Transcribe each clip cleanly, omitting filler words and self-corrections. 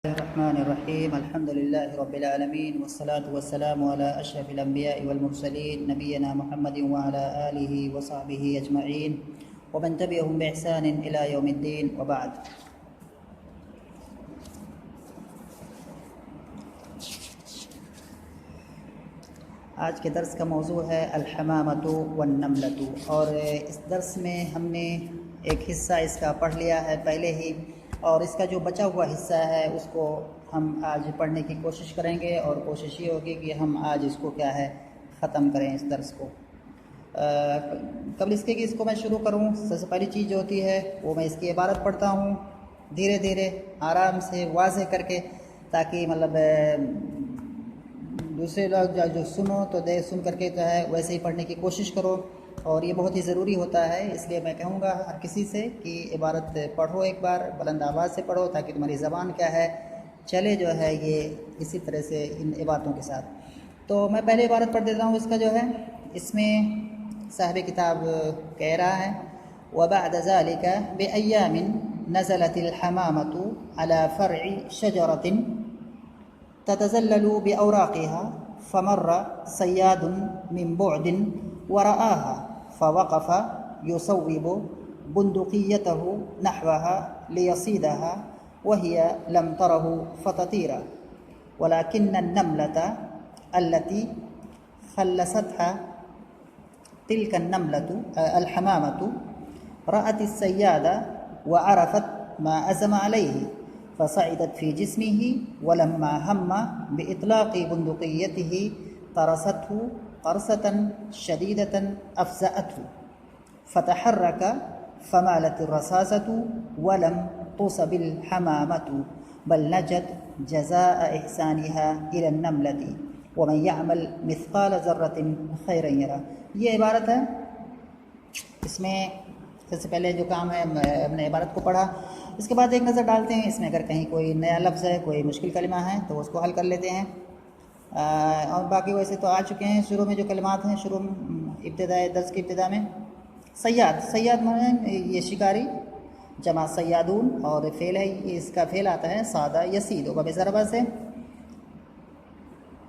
Bismillahirrahmanirrahim. Alhamdulillahi rabbil alamin wassalatu wassalamu ala ashrafil anbiya'i wal mursalin nabiyyina Muhammadin wa ala alihi wa sahbihi ajma'in wa man tabi'ahum bi ihsanin ila yawmiddin wa ba'd. आज के दर्स का मौजू है अल-हमामतु वन-नमलतु और इस दर्स में हमने एक हिस्सा इसका पढ़ लिया है पहले ही और इसका जो बचा हुआ हिस्सा है उसको हम आज पढ़ने की कोशिश करेंगे और कोशिश ये होगी कि हम आज इसको क्या है ख़त्म करें इस दर्स को। कबल इसके कि इसको मैं शुरू करूं, सबसे पहली चीज़ जो होती है वो मैं इसकी इबारत पढ़ता हूं धीरे धीरे आराम से वाज़े करके, ताकि मतलब दूसरे लोग जो सुनो तो दे सुन करके जो है वैसे ही पढ़ने की कोशिश करो और ये बहुत ही ज़रूरी होता है। इसलिए मैं कहूँगा हर किसी से कि इबारत पढ़ो, एक बार बुलंद आवाज़ से पढ़ो ताकि तुम्हारी ज़बान क्या है चले जो है ये इसी तरह से इन इबारतों के साथ। तो मैं पहले इबारत पढ़ देता हूँ इसका जो है। इसमें साहिब किताब कह रहा है वबअद ज़ालिका बिअय्यामिन नज़लतिल हमामतु अला फ़र्इ शजरतिन ततज़ल्ललु बिअवराक़िहा फ़मर्र सय्यादुन मिन बुअदिन वरआहा फ़वक़फ़ युसव्विब बुंदुक़ियतहु नहवहा लियसीदहा वहिय लम तरहु फ़ततीरा वलाकिन्न अन्नमलता अल्लती ख़ल्लसतहा तिल्क अन्नमलतु अल-हमामतु रअत अस्सय्यादा वअरफ़त मा अज़म अलैहि फ़सअदत फ़ी जिस्मिही वलम्मा हम्म बिइत्लाक़ि बुंदुक़ियतिही तरसतहु क़रसतन शदीदतन अफ़ज़अतहु फ़तहर्रक फ़मालत अर्रसासतु वलम तुसबिल हमामतु बल नजत जज़ाअ इहसानिहा इला अन्नमलति वमन यअमल मिस्क़ाल ज़र्रतिन खैरन यरा। ये इबारत है। इसमें सबसे पहले जो काम है हमने इबारत को पढ़ा, इसके बाद एक नज़र डालते हैं इसमें अगर कहीं कोई नया लफ्ज़ है, कोई मुश्किल कलिमा है तो उसको हल कर लेते हैं। और बाकी वैसे तो आ चुके हैं शुरू में जो कलिमात हैं, शुरू में इब्तिदाई दर्स की इब्तिदा में। सय्याद, सय्याद माने ये शिकारी, जमा सय्यादून और फ़ेल है, ये इसका फ़ेल आता है सादा यसीद व बेज़रबा से।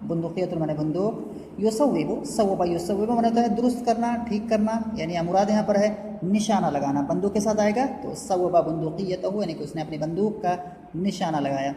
बुंदुक़ियतुन माने बंदूक, युसव्विबु सव्वबा युसव्विबु माने तो है दुरुस्त करना, ठीक करना, यानी मुराद यहाँ पर है निशाना लगाना। बंदूक के साथ आएगा तो सव्वबा बुंदुक़ियतहु यानी कि उसने अपनी बंदूक का निशाना लगाया।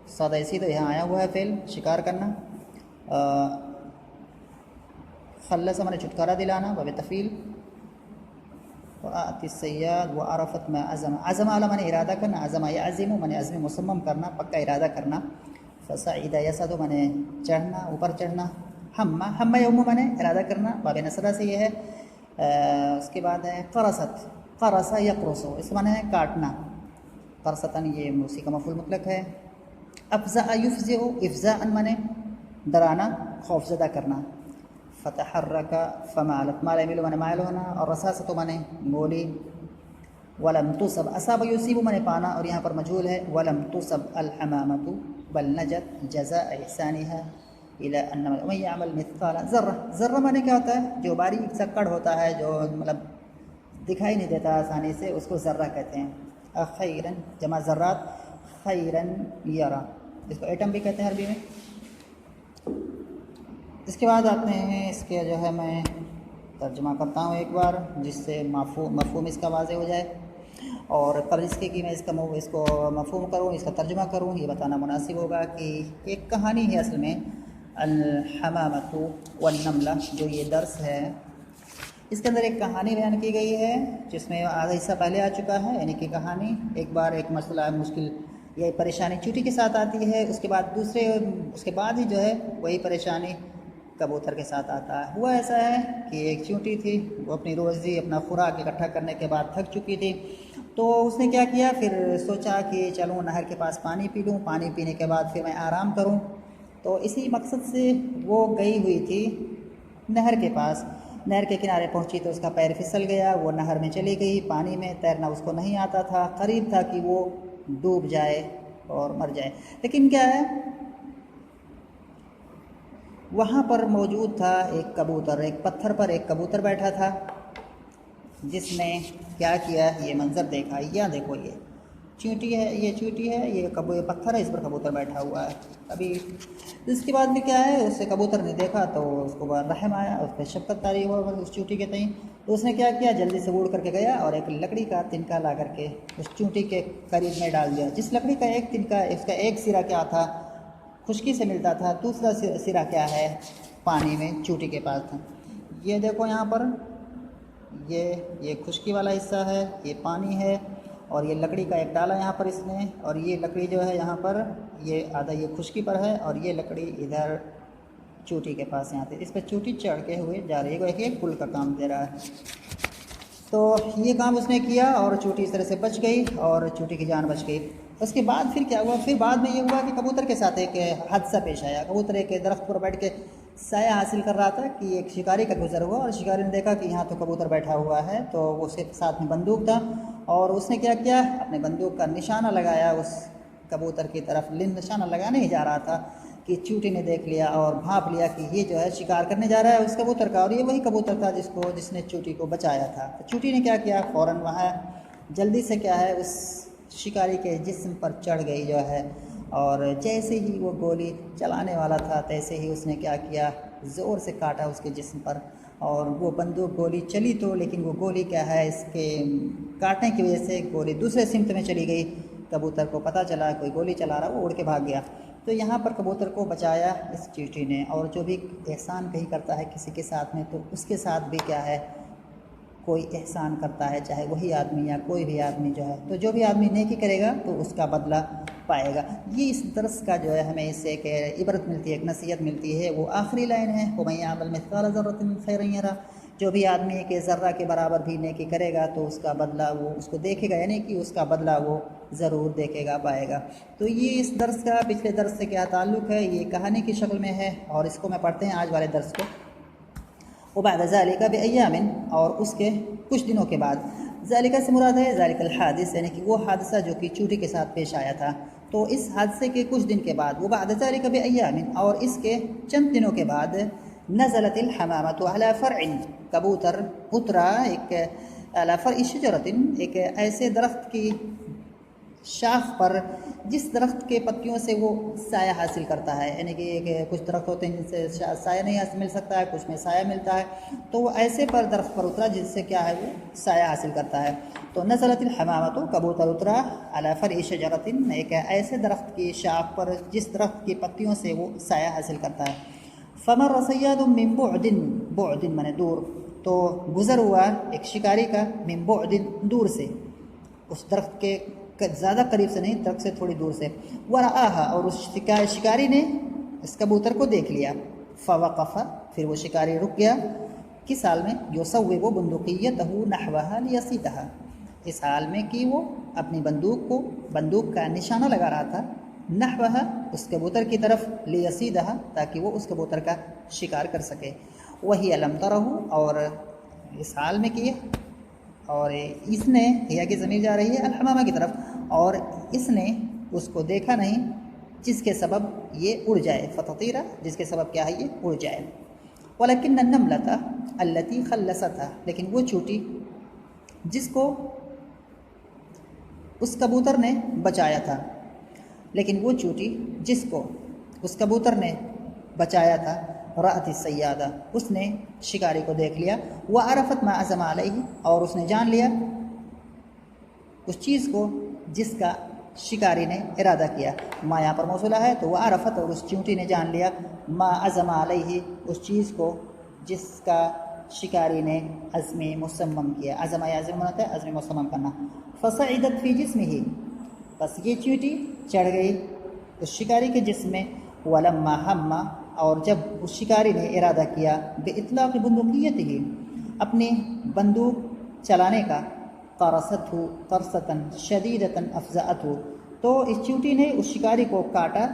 सादा यसीद तो यहाँ आया हुआ है फ़ेल, शिकार करना। खल्लस माने छुटकारा दिलाना, व तफ़ील। सय्याद व अरफ़त में अज़म, अज़म आला माने इरादा करना, अज़म यअज़िमु माने अज़्म मुसम्मम करना, पक्का इरादा करना। फ़सअद यसअदु माने चढ़ना, ऊपर चढ़ना। हम्मा, हम्मा यउम्मु माने इरादा करना, बाब नसरा से ये है। उसके बाद है क़रसत, क़रसा यक़रसु, इस माने है काटना। क़रसतन ये उसी का मफ़ूल मुतलक है। अफ़ज़अ युफ़ज़िउ, इफ़ज़ाअन माने डराना, खौफज़दा करना। फ़तहर्रक फ़मालत, माल मिलु माने मायल होना और रसासतु माने गोली। वलम तुसब, असाब युसीबु माने पाना और यहाँ पर मजहूल है। वलम तुसब अल हमामतु बल नजत जज़ाअ इहसानिहा इला अन्नमल वमन यअमल मिस्क़ाल ज़र्रा। ज़र्रा माने क्या होता है? जो बारीक सा कण होता है, जो मतलब दिखाई नहीं देता आसानी से, उसको ज़र्रा कहते हैं। खैरन जमा ज़र्रात, खैरन यरा, इसको एटम भी कहते हैं अरबी में। इसके बाद आते हैं इसके जो है मैं तर्जुमा करता हूँ एक बार, जिससे मफ़हूम इसका वाज़े हो जाए और कल इसके कि मैं इसको मफ़हूम करूँ, इसका तर्जुमा करूँ, ये बताना मुनासिब होगा कि एक कहानी है असल में अल-हमामतु वन-नमला। जो ये दर्स है इसके अंदर एक कहानी बयान की गई है जिसमें आधा हिस्सा पहले आ चुका है, यानी कि कहानी एक बार एक मसला मुश्किल या परेशानी चींटी के साथ आती है, उसके बाद ही जो है वही परेशानी कबूतर के साथ आता है। हुआ ऐसा है कि एक चींटी थी, वो अपनी रोज़ी अपना खुराक इकट्ठा करने के बाद थक चुकी थी। तो उसने क्या किया, फिर सोचा कि चलूँ नहर के पास पानी पी लूँ, पानी पीने के बाद फिर मैं आराम करूँ। तो इसी मकसद से वो गई हुई थी नहर के पास। नहर के किनारे पहुँची तो उसका पैर फिसल गया, वो नहर में चली गई। पानी में तैरना उसको नहीं आता था, करीब था कि वो डूब जाए और मर जाए। लेकिन क्या है, वहाँ पर मौजूद था एक कबूतर, एक पत्थर पर एक कबूतर बैठा था जिसने क्या किया, ये मंज़र देखा। यह देखो, ये चींटी है, ये चींटी है, ये ये पत्थर है, इस पर कबूतर बैठा हुआ है। अभी इसके बाद में क्या है, उससे कबूतर ने देखा तो उसको बड़ा रहम आया, उस पर शफकत तारी हुआ उस चींटी के तई। तो उसने क्या किया, जल्दी से उड़ करके गया और एक लकड़ी का तिनका ला करके उस चींटी के करीब में डाल दिया। जिस लकड़ी का एक तिनका, इसका एक सिरा क्या था, खुश्की से मिलता था, दूसरा सिरा क्या है, पानी में चींटी के पास था। ये देखो यहाँ पर, ये खुश्की वाला हिस्सा है, ये पानी है, और ये लकड़ी का एक डाला यहाँ पर इसने, और ये लकड़ी जो है यहाँ पर, ये आधा ये खुश्की पर है, और ये लकड़ी इधर चींटी के पास यहाँ पे। इस पर चींटी चढ़ के हुए जा रही है, एक पुल का काम दे रहा है। तो ये काम उसने किया और चींटी इस तरह से बच गई और चींटी की जान बच गई। उसके बाद फिर क्या हुआ, फिर बाद में ये हुआ कि कबूतर के साथ एक हादसा पेश आया। कबूतर एक दरख्त पर बैठ के साया हासिल कर रहा था कि एक शिकारी का गुजर हुआ, और शिकारी ने देखा कि यहाँ तो कबूतर बैठा हुआ है, तो उसके साथ में बंदूक था, और उसने क्या किया, अपने बंदूक का निशाना लगाया उस कबूतर की तरफ। निशाना लगाने ही जा रहा था कि चींटी ने देख लिया और भांप लिया कि ये जो है शिकार करने जा रहा है उस कबूतर का, और ये वही कबूतर था जिसने चींटी को बचाया था। तो चींटी ने क्या किया, फ़ौरन वहाँ जल्दी से क्या है उस शिकारी के जिस्म पर चढ़ गई जो है, और जैसे ही वो गोली चलाने वाला था तैसे ही उसने क्या किया, ज़ोर से काटा उसके जिस्म पर। और वो बंदूक गोली चली तो, लेकिन वो गोली क्या है, इसके काटने की वजह से गोली दूसरे सिमत में चली गई। कबूतर को पता चला कोई गोली चला रहा, वो उड़ के भाग गया। तो यहाँ पर कबूतर को बचाया इस चींटी ने। और जो भी एहसान कहीं करता है किसी के साथ में, तो उसके साथ भी क्या है, कोई एहसान करता है, चाहे वही आदमी या कोई भी आदमी जो है, तो जो भी आदमी नेकी करेगा तो उसका बदला पाएगा। ये इस दर्स का जो है हमें इससे एक इबरत मिलती है, एक नसीहत मिलती है। वो आखिरी लाइन है, वमन यअमल मिस्काल ज़र्रतिन खैरन यरा। जो भी आदमी एक ज़र्रा के बराबर भी नेकी करेगा तो उसका बदला वो उसको देखेगा, यानी कि उसका बदला वो ज़रूर देखेगा, पाएगा। तो ये इस दर्स का पिछले दर्स से क्या ताल्लुक़ है, ये कहानी की शक्ल में है, और इसको मैं पढ़ते हैं आज वाले दर्स को। वबाद ज़ालिका बिअय्यामिन, और उसके कुछ दिनों के बाद। ज़ालिका से मुराद है ज़ालिकल हादिस, यानी कि वो हादसा जो कि चींटी के साथ पेश आया था। तो इस हादसे के कुछ दिन के बाद, वबाद ज़ालिका बिअय्यामिन, और इसके चंद दिनों के बाद, नज़लतिल हमामतु अला फ़रइन, कबूतर उतरा एक अला फ़रइ शजरतिन, एक ऐसे दरख्त की शाख पर जिस दरख्त के पत्तियों से वो साया हासिल करता है। यानी कि कुछ दरख्त होते हैं जिनसे साया नहीं मिल सकता है, कुछ में साया मिलता है, तो वो ऐसे पर दरख्त पर उतरा जिससे क्या है वो साया हासिल करता है। तो नज़लतिल हमामतु, कबूतर उतरा अला फ़रइ शजरतिन, एक ऐसे दरख्त की शाख पर जिस दरख्त की पत्तियों से वो साया हासिल करता है। फमर सय्यादुम मिन बुअदिन, बुअदिन माने दूर, तो गुज़र हुआ एक शिकारी का, मिन बुअदिन दूर से, उस दरख्त के ज़्यादा करीब से नहीं, दरख्त से थोड़ी दूर से। वरआहा, और उस शिकारी ने इस कबूतर को देख लिया। फ़वक़फ़, फिर वो शिकारी रुक गया। किस हाल में, युसव्विबु बंदूक़ियतहु नहवहा लियसीदहा, इस हाल में कि वो अपनी बंदूक का निशाना लगा रहा था, नहवहा उस कबूतर की तरफ, लियसीदहा ताकि वो उस कबूतर का शिकार कर सके। वही अलम तरहु, और इस हाल में किए, और इसने, हिया की ज़मीर जा रही है अल हमामा की तरफ, और इसने उसको देखा नहीं, जिसके सबब ये उड़ जाए, फ़ततीरा, जिसके सबब क्या है ये उड़ जाए। वलकिन नमलता अल्लती खल्लसतहा, लेकिन वो चींटी जिसको उस कबूतर ने बचाया था, लेकिन वो चींटी जिसको उस कबूतर ने बचाया था, राअति सय्यादा, उसने शिकारी को देख लिया। व अरफत मा अज़मा अलैहि, और उसने जान लिया उस चीज़ को जिसका शिकारी ने इरादा किया। मा यहाँ पर मौसूला है, तो वह अरफत, और उस चींटी ने जान लिया, मा अज़मा अलैहि, उस चीज़ को जिसका शिकारी ने अज़्म मुसम्मम किया। अज़मा या अज़्म होता है अज़्म मुसम्मम करना। फ़सइदत फ़ी जिस्मिही, बस ये चींटी चढ़ गई उस शिकारी के जिस्म में। वलम्मा हम्मा, और जब उस शिकारी ने इरादा किया, बेइतलाक़ बंदूक़ियतिही, अपनी बंदूक चलाने का, क़रसतहु क़रसतन शदीदतन अफ़ज़अतहु, तो इस चींटी ने उस शिकारी को काटा,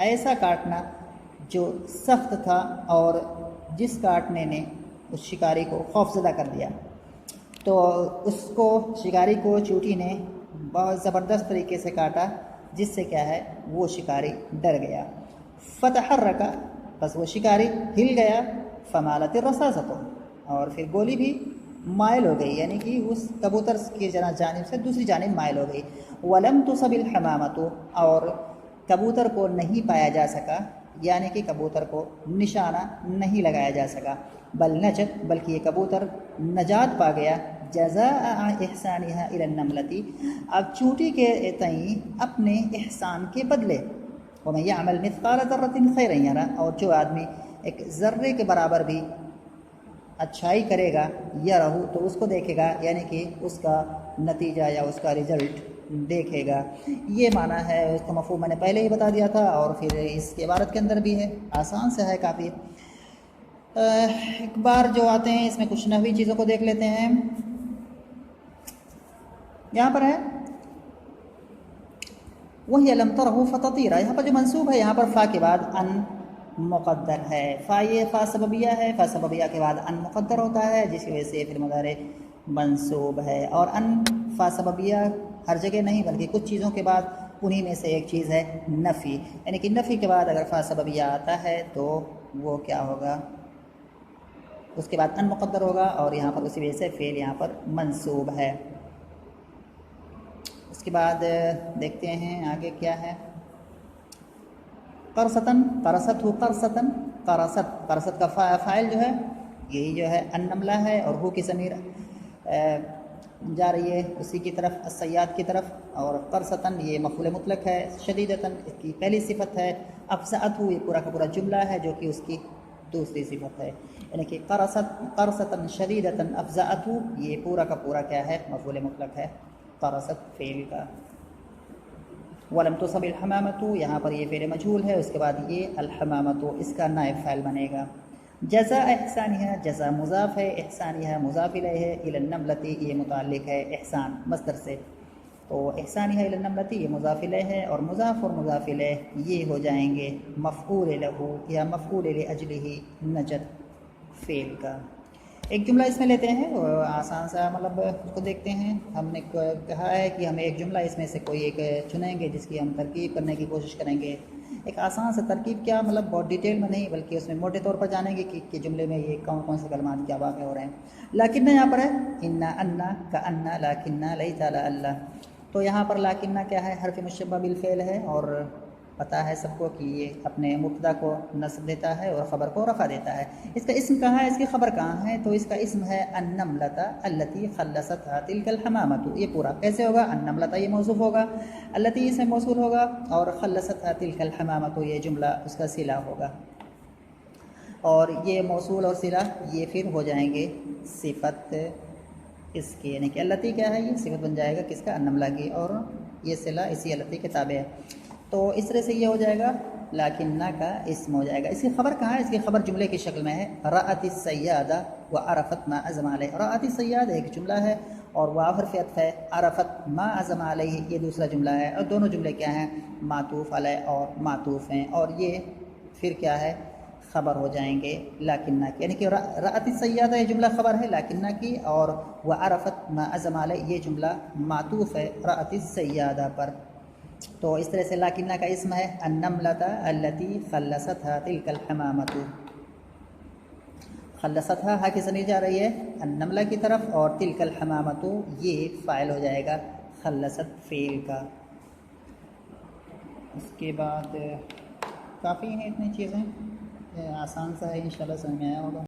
ऐसा काटना जो सख्त था, और जिस काटने ने उस शिकारी को खौफज़दा कर दिया। तो उसको, शिकारी को चींटी ने बहुत ज़बरदस्त तरीके से काटा, जिससे क्या है वो शिकारी डर गया। फ़तहर्रका, बस वो शिकारी हिल गया। फ़मालत रसासतो, और फिर गोली भी माइल हो गई, यानी कि उस कबूतर की जानिब से दूसरी जानिब माइल हो गई। वलम तुसबिल हमामतु, और कबूतर को नहीं पाया जा सका, यानी कि कबूतर को निशाना नहीं लगाया जा सका। बल नजत, बल्कि ये कबूतर नजात पा गया। जज़ा एहसानिहा इलन नमलती, अब चूंटी के तई अपने एहसान के बदले। वमन यअमल मिस्काल ज़र्रतिन खैरन यरा, और जो आदमी एक ज़र्रे के बराबर भी अच्छाई करेगा या रहू तो उसको देखेगा, यानी कि उसका नतीजा या उसका रिज़ल्ट देखेगा। ये माना है, उसका मफ़हूम मैंने पहले ही बता दिया था, और फिर इसके इबारत के अंदर भी है, आसान से है काफ़ी। एक बार जो आते हैं इसमें कुछ नवी चीज़ों को देख लेते हैं। यहाँ पर है वही अलम तरहु फततीरा, यहाँ पर जो मंसूब है, यहाँ पर फ़ा के बाद अन मुक़द्दर है। फ़ा ये फ़ा सबबिया है, फ़ा सबबिया के बाद अन मुक़द्दर होता है, जिसकी वजह से फिर मुदारे मंसूब है। और अन फ़ा सबबिया हर जगह नहीं, बल्कि कुछ चीज़ों के बाद उन्हीं में से एक चीज़ है नफ़ी, यानी कि नफ़ी के बाद अगर फ़ा सबबिया आता है तो वो क्या होगा, उसके बाद अन मुक़द्दर होगा, और यहाँ पर उसी वजह से फ़ेल यहाँ पर मंसूब है। उसके बाद देखते हैं आगे क्या है। करसतन, करसत हो, करसतन, करसत, करसत का फ़ाइल जो है यही जो है अन्नमला है, और हु की ज़मीर जा रही है उसी की तरफ, सयाद की तरफ। और करसतन ये मफ़ूल मुतलक है, शदीदतन इसकी पहली सिफत है, अफ़ज़अतहु ये पूरा का पूरा जुमला है जो कि उसकी दूसरी सिफत है, यानी कि करसत, करसतन शदीदतन अफ़ज़अतहु ये पूरा का पूरा क्या है, मफ़ूल मुतलक है करसत फ़ेल का। वलम तुसबिल हमामतु, यहाँ पर ये फ़ेल मजहूल है, उसके बाद ये अल हमामतु इसका नायब फ़ाइल बनेगा। जज़ा एहसानिहा, जज़ा मुज़ाफ़ है, एहसानिहा मुज़ाफ़ इलैहि है, इलन नमलती ये मुताल्लिक़ है एहसान मस्दर से, तो एहसानिहा इलन नमलती ये मुज़ाफ़ इलैहि है, और मुज़ाफ़ और मुज़ाफ़ इलैहि ये हो जाएंगे मफ़ऊल लहू या मफ़ऊल लिअजलिही नजत फ़ेल का। एक जुमला इसमें लेते हैं, आसान सा मतलब उसको देखते हैं। हमने कहा है कि हमें एक जुमला इसमें से कोई एक चुनेंगे जिसकी हम तरकीब करने की कोशिश करेंगे। एक आसान सा तरकीब क्या, मतलब बहुत डिटेल में नहीं, बल्कि उसमें मोटे तौर पर जानेंगे कि जुमले में ये कौन कौन से कलमात क्या वाक़ हो रहे हैं। लाकिन्ना यहाँ पर है, इन्ना अन्ना का अन्ना, लाकिन्ना लैसा ला अल्लाह, तो यहाँ पर लाकिन्ना क्या है, हर्फ मुशब्बह बिल फ़ेल है, और पता है सबको कि ये अपने मुब्तदा को नस्ब देता है और ख़बर को रफ़ा देता है। इसका इस्म कहाँ है, इसकी ख़बर कहाँ है, तो इसका इस्म है अन्नमलता अल्लती खल्लसतहा तिलकल हमामतु। ये पूरा कैसे होगा, अन्नमलता ये मौसूफ़ होगा, अल्लती इसमें मौसूल होगा, और खल्लसतहा तिलकल हमामतु ये जुमला उसका सिला होगा, और ये मौसूल और सिला ये फिर हो जाएंगे सिफ़त इसकी, यानी कि अल्लती क्या है, ये सिफ़त बन जाएगा किसका, अन्नमला की, और ये सिला इसी अल्लती के ताबे है। तो इस तरह से ये हो जाएगा लाकिन्ना का इस्म हो जाएगा। इसकी ख़बर कहाँ है, इसकी ख़बर जुमले की शक्ल में है, रअतिस सय्यादा व अरफ़त मा अज़म अलैहि। रअतिस सय्यादा एक जुमला है, और वाव हर्फ़ अत्फ़ है, अरफ़त मा अज़म अलैहि ये दूसरा जुमला है, और दोनों जुमले क्या हैं, मातूफ़ अलैहि और मातूफ़ हैं, और ये फिर क्या है, ख़बर हो जाएंगे लाकिन्ना की, यानी कि रअतिस सय्यादा ये जुमला ख़बर है लाकिन्ना की, और व अरफ़त मा अज़म अलैहि ये जुमला मातूफ़ है रअतिस सय्यादा पर। तो इस तरह से लाकिन्ना का इस्म है अन्नमलता अल्लती खल्लसतहा तिलकल हमामतु। खल्लसतहा हा की ज़मीर जा रही है अन्नमला की तरफ, और तिलकल हमामतु ये फ़ाइल हो जाएगा खल्लसत फ़ेल का। उसके बाद काफ़ी हैं इतनी चीज़ें, आसान सा है, इंशाल्लाह समझ में आया होगा।